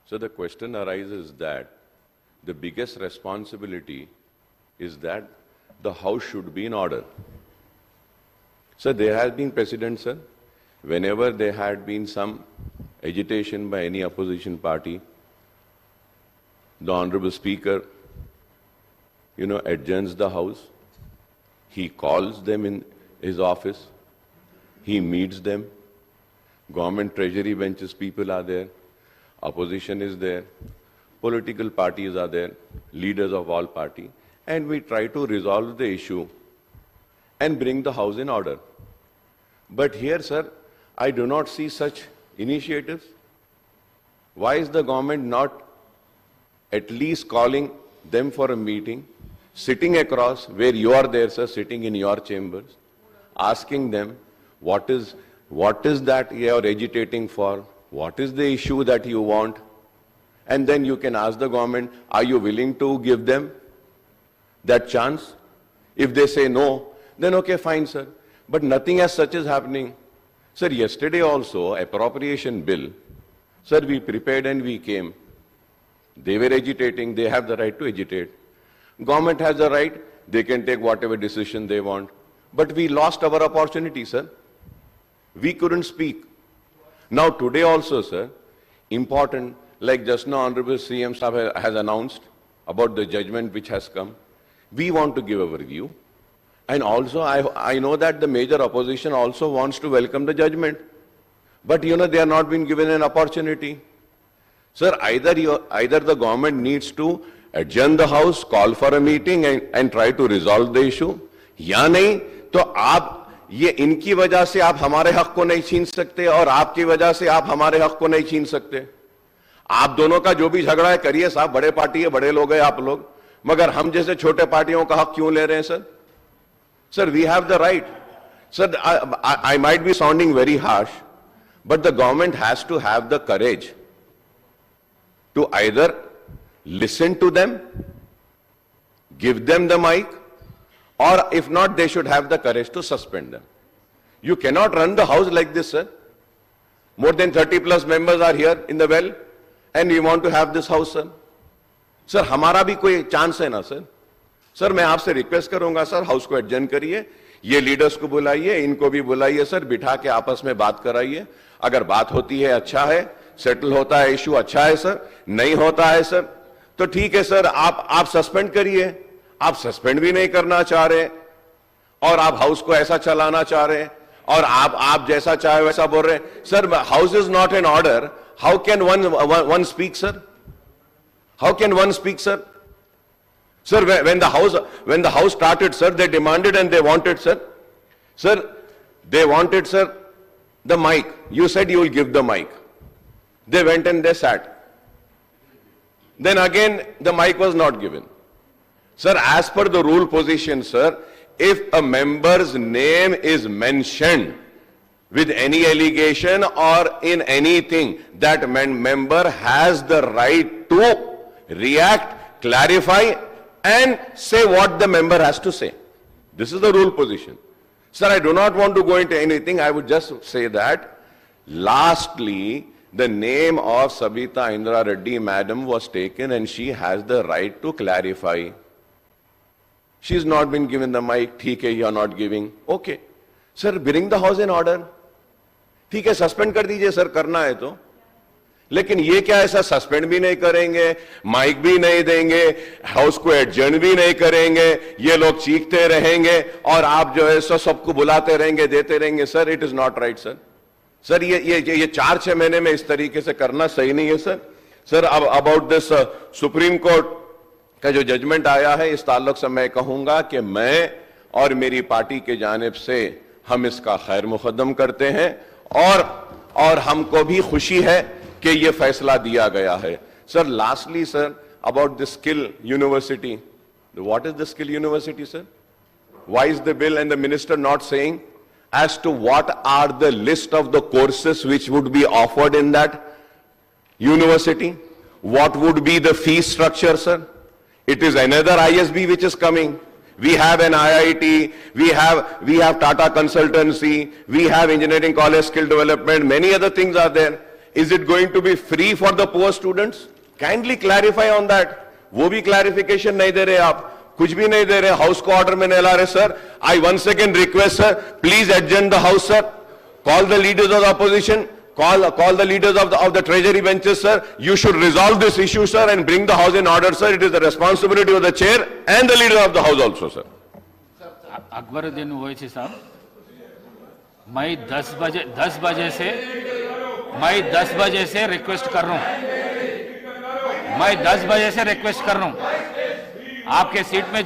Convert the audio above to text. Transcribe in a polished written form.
So the question arises that the biggest responsibility is that the House should be in order. So there has been precedent, sir. Whenever there had been some agitation by any opposition party, the Honorable Speaker, adjourns the House. He calls them in his office. He meets them. Government treasury benches people are there. Opposition is there. Political parties are there. Leaders of all parties. And we try to resolve the issue and bring the House in order. But here, sir, I do not see such initiatives. Why is the government not at least calling them for a meeting, sitting across where you are there, sir, sitting in your chambers, asking them what is that you are agitating for, what is the issue that you want, and then you can ask the government, are you willing to give them that chance? If they say no, then okay, fine, sir. But nothing as such is happening. Sir, yesterday also, appropriation bill, sir, we prepared and we came. They were agitating, they have the right to agitate. Government has the right, they can take whatever decision they want. But we lost our opportunity, sir. We couldn't speak. Now today also, sir, important, like just now Honorable CM Sahab has announced about the judgment which has come. We want to give our view. And also, I know that the major opposition also wants to welcome the judgment. But they are not being given an opportunity. Sir, either the government needs to adjourn the House, call for a meeting and try to resolve the issue, या नहीं तो आप ये इनकी वजह से आप हमारे हक को नहीं छीन सकते और आपकी वजह से आप हमारे हक को नहीं छीन सकते. आप दोनों का जो भी झगड़ा है करिए साहब, बड़े पार्टी है, बड़े लोग हैं आप लोग, मगर हम जैसे छोटे पार्टियों का हक क्यों ले रहे हैं sir? Sir, we have the right. Sir, I might be sounding very harsh, but the government has to have the courage to either listen to them, give them the mic, or if not, they should have the courage to suspend them. You cannot run the House like this, sir. More than 30 plus members are here in the well, and we want to have this House, sir. Sir, हमारा भी कोई chance है ना, sir? Sir, मैं आपसे request करूंगा, sir, house को adjourn करिए, ये लीडर्स को बुलाइए, इनको भी बुलाइए, सर, बिठा के आपस में बात कराइए. अगर बात होती है अच्छा है, सेटल होता है इशू अच्छा है सर, नहीं होता है सर तो ठीक है सर, आप सस्पेंड करिए. आप सस्पेंड भी नहीं करना चाह रहे और आप हाउस को ऐसा चलाना चाह रहे हैं और आप जैसा चाहे वैसा बोल रहे हैं. Sir, house is not in order. How can one speak, sir? How can one speak, sir? Sir, when the house started, sir, they demanded and they wanted, sir. Sir, they wanted, sir, the mic. You said you will give the mic. They went and they sat. Then again, the mic was not given. Sir, as per the rule position, sir, if a member's name is mentioned with any allegation or in anything, that member has the right to react, clarify, and say what the member has to say. This is the rule position. Sir, I do not want to go into anything. I would just say that lastly, the name of Sabita Indra Reddy madam was taken and she has the right to clarify. She's not been given the mic. ठीक है, you are not giving. Okay. Sir, bring the House in order. ठीक है, suspend कर दीजिए sir, करना है तो. लेकिन ये क्या ऐसा सस्पेंड भी नहीं करेंगे, माइक भी नहीं देंगे, हाउस को एडजर्न भी नहीं करेंगे, ये लोग चीखते रहेंगे और आप जो है सबको बुलाते रहेंगे, देते रहेंगे. Sir, it is not right, sir. Sir, ये 4-6 महीने में इस तरीके से करना सही नहीं है, सर. सर, अब अबाउट दिस सुप्रीम कोर्ट का जो जजमेंट आया है, इस ताल्लुक से मैं कहूंगा कि मैं और मेरी पार्टी के जानिब से हम इसका खैर मुकद्दम करते हैं और हमको भी खुशी है कि ये फैसला दिया गया है. Sir, lastly sir, about the skill university. What is the skill university, sir? Why is the bill and the minister not saying as to what are the list of the courses which would be offered in that university? What would be the fee structure, sir? It is another ISB which is coming. We have an IIT, we have Tata Consultancy, we have Engineering College Skill Development, many other things are there. Is it going to be free for the poor students? Kindly clarify on that. वो भी clarification नहीं दे रहे आप, कुछ भी नहीं दे रहे, house को ऑर्डर में नहीं ला रहे sir. I once again request sir, please adjourn the house sir. Call the leaders of the opposition. Call the leaders of the treasury benches, sir. You should resolve this issue, sir, and bring the house in order, sir. It is the responsibility of the chair and the leader of the house also, sir. Akbaruddin Owaisi साहब, मैं 10 बजे से request कर रहा हूं. मैं 10 बजे से रिक्वेस्ट कर रहा हूं आपके सीट में